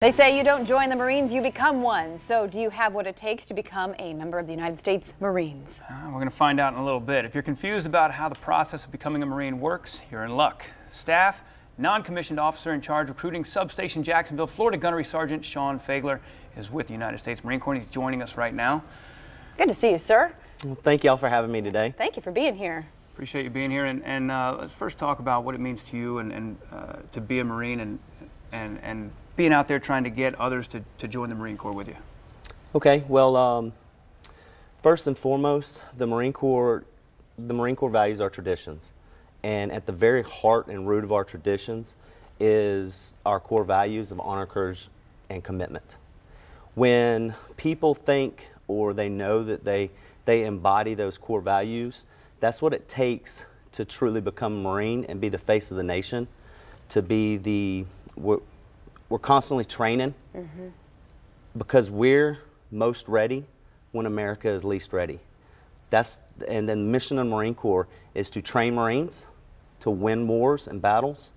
They say you don't join the Marines, you become one. So do you have what it takes to become a member of the United States Marines? We're going to find out in a little bit. If you're confused about how the process of becoming a Marine works, you're in luck. Staff, non-commissioned officer in charge recruiting, Substation Jacksonville, Florida Gunnery Sergeant Sean Fagler is with the United States Marine Corps. He's joining us right now. Good to see you, sir. Well, thank you all for having me today. Thank you for being here. Appreciate you being here. And let's first talk about what it means to you and to be a Marine and being out there trying to get others to join the Marine Corps with you. Okay, well, first and foremost, the Marine Corps values our traditions. And at the very heart and root of our traditions is our core values of honor, courage, and commitment. When people think or they know that they embody those core values, that's what it takes to truly become a Marine and be the face of the nation, to be the, we're constantly training because we're most ready when America is least ready. And then the mission of the Marine Corps is to train Marines, to win wars and battles,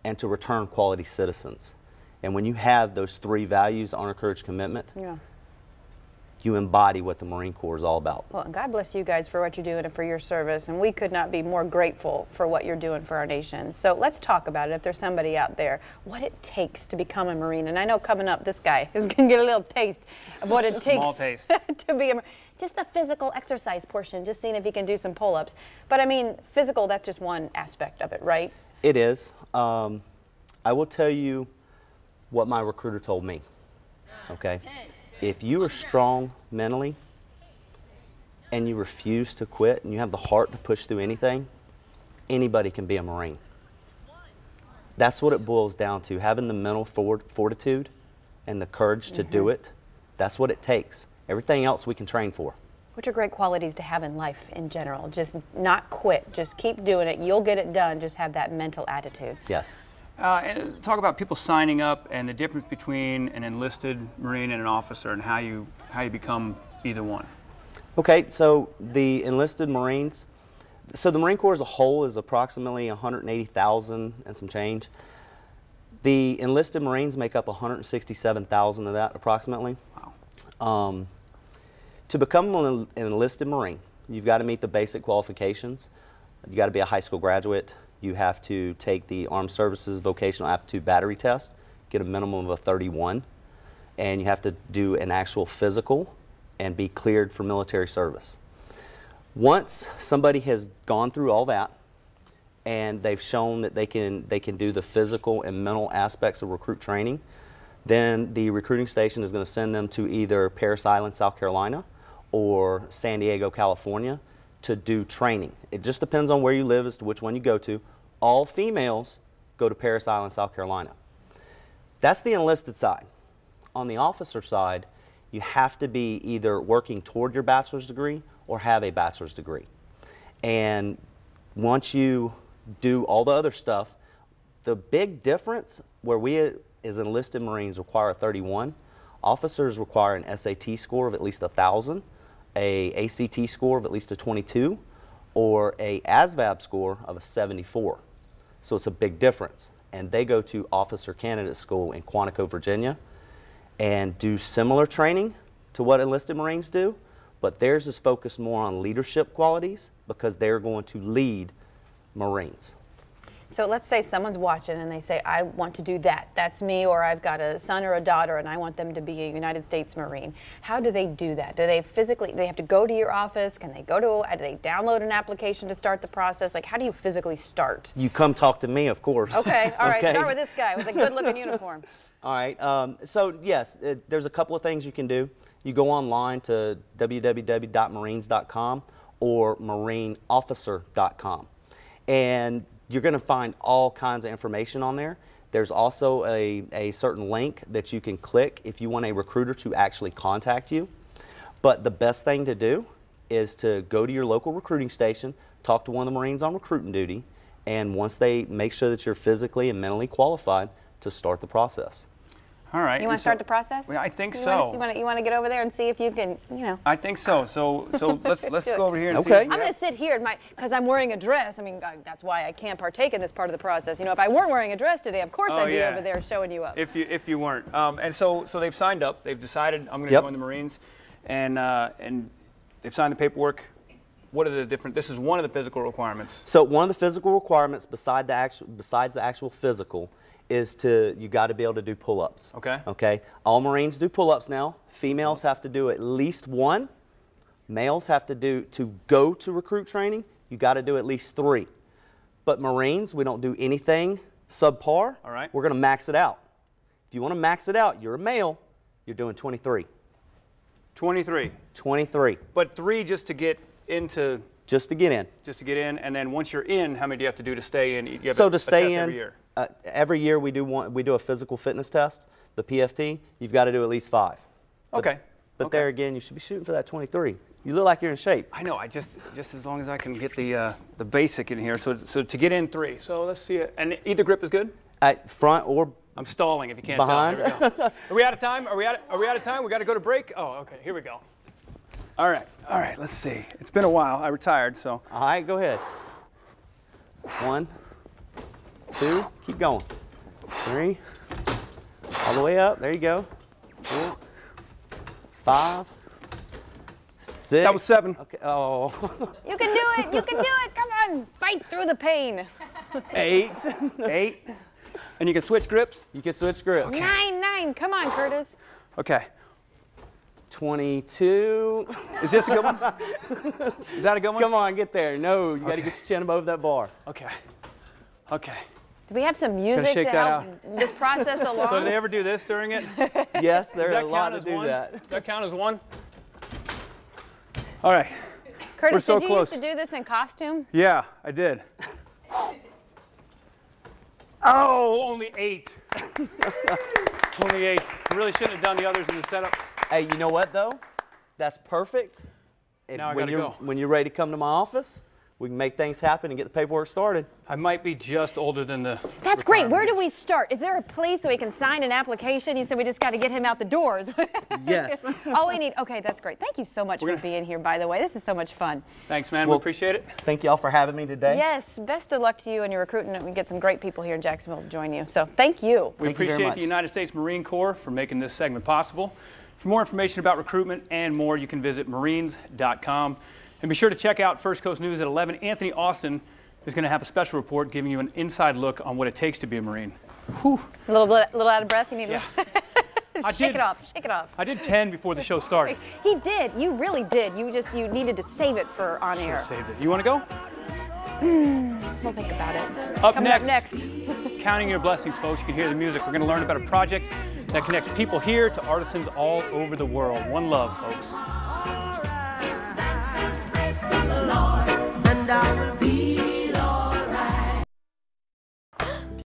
and to return quality citizens. And when you have those three values, honor, courage, commitment, you embody what the Marine Corps is all about. Well, and God bless you guys for what you're doing and for your service, and we could not be more grateful for what you're doing for our nation. So let's talk about it, if there's somebody out there, what it takes to become a Marine. And I know coming up, this guy is going to get a little taste of what it takes to be a Marine. Just the physical exercise portion, just seeing if he can do some pull-ups. But I mean, physical, that's just one aspect of it, right? It is. I will tell you what my recruiter told me, okay? If you are strong mentally and you refuse to quit and you have the heart to push through anything, anybody can be a Marine. That's what it boils down to, having the mental fortitude and the courage to do it. That's what it takes. Everything else we can train for. Which are great qualities to have in life in general. Just not quit, just keep doing it. You'll get it done, just have that mental attitude. Yes. And talk about people signing up and the difference between an enlisted Marine and an officer and how you become either one. Okay, so the enlisted Marines, so the Marine Corps as a whole is approximately 180,000 and some change. The enlisted Marines make up 167,000 of that approximately. Wow. To become an enlisted Marine, you've got to meet the basic qualifications. You've got to be a high school graduate. You have to take the Armed Services Vocational Aptitude Battery Test, get a minimum of a 31, and you have to do an actual physical and be cleared for military service. Once somebody has gone through all that and they've shown that they can do the physical and mental aspects of recruit training, then the recruiting station is going to send them to either Parris Island, South Carolina, or San Diego, California, to do training. It just depends on where you live as to which one you go to. All females go to Parris Island, South Carolina. That's the enlisted side. On the officer side, you have to be either working toward your bachelor's degree or have a bachelor's degree. And once you do all the other stuff, the big difference where we as enlisted Marines require a 31, officers require an SAT score of at least 1,000, a ACT score of at least a 22, or a ASVAB score of a 74. So it's a big difference. And they go to Officer Candidate School in Quantico, Virginia, and do similar training to what enlisted Marines do, but theirs is focused more on leadership qualities because they're going to lead Marines. So let's say someone's watching and they say, I want to do that. That's me, or I've got a son or a daughter and I want them to be a United States Marine. How do they do that? Do they physically, they have to go to your office? Can they go to, do they download an application to start the process? Like, how do you physically start? You come talk to me, of course. Okay, all right, start with this guy with a good looking uniform. All right, so yes, there's a couple of things you can do. You go online to www.marines.com or marineofficer.com. And you're going to find all kinds of information on there. There's also a certain link that you can click if you want a recruiter to actually contact you. But the best thing to do is to go to your local recruiting station, talk to one of the Marines on recruiting duty, and once they make sure that you're physically and mentally qualified, to start the process. All right. You want to start the process? Well, I think you so. You want to get over there and see if you can, I think so. So let's go over here and see. Okay. I'm going to sit here because I'm wearing a dress. I mean, that's why I can't partake in this part of the process. You know, if I weren't wearing a dress today, of course I'd be over there showing you up. If you weren't. And so they've signed up. They've decided I'm going to join the Marines, and they've signed the paperwork. What are the different? This is one of the physical requirements. So one of the physical requirements besides the actual physical is you got to be able to do pull-ups. Okay. Okay. All Marines do pull-ups now. Females have to do at least one. Males have to go to recruit training, you got to do at least 3. But Marines, we don't do anything subpar. All right. We're going to max it out. If you want to max it out, you're a male, you're doing 23. 23. 23. But 3 just to get into. Just to get in. Just to get in, and then once you're in, how many do you have to do to stay in? You have So to stay in, every year? we do a physical fitness test, the PFT. You've got to do at least 5. Okay. But there again, you should be shooting for that 23. You look like you're in shape. I know. I just as long as I can get the basic in here. So to get in 3. So let's see it. And either grip is good. At front or I'm stalling if you can't behind. tell. Here we go. Are we out of time? Are we out of time? We got to go to break. Oh, okay. Here we go. All right. Let's see. It's been a while. I retired, so. All right, go ahead. 1, 2, keep going. 3, all the way up. There you go. 4, 5, 6. That was 7. Okay. Oh. You can do it. You can do it. Come on. Fight through the pain. 8. 8. And you can switch grips? You can switch grips. 9. Come on, Curtis. Okay. 22. Is this a good one? Is that a good one? Come on, get there. No, you got to get your chin above that bar. Okay. Do we have some music to help this process along? So do they ever do this during it? Yes, there's a lot to do that. Does that count as 1? All right. Curtis, We're so did you close. used to do this in costume? Yeah, I did. Oh, only 8. Only 8. You really shouldn't have done the others in the setup. Hey, you know what though? That's perfect. Now I gotta go. When you're ready to come to my office, we can make things happen and get the paperwork started. I might be just older than the. That's great. Where do we start? Is there a place that we can sign an application? You said we just got to get him out the doors. Yes. All we need. Okay, that's great. Thank you so much for being here, by the way. This is so much fun. Thanks, man. We appreciate it. Thank y'all for having me today. Yes. Best of luck to you and your recruiting. We get some great people here in Jacksonville to join you. So thank you. We appreciate the United States Marine Corps for making this segment possible. For more information about recruitment and more, you can visit marines.com. And be sure to check out First Coast News at 11. Anthony Austin is going to have a special report giving you an inside look on what it takes to be a Marine. Whew. A little out of breath. You need Yeah. Shake it off. Shake it off. I did 10 before the show started. He did. You really did. You needed to save it for on air. Saved it. You want to go? We'll think about it. Coming up next. next. Counting your blessings, folks. You can hear the music. We're going to learn about a project that connects people here to artisans all over the world. One love, folks.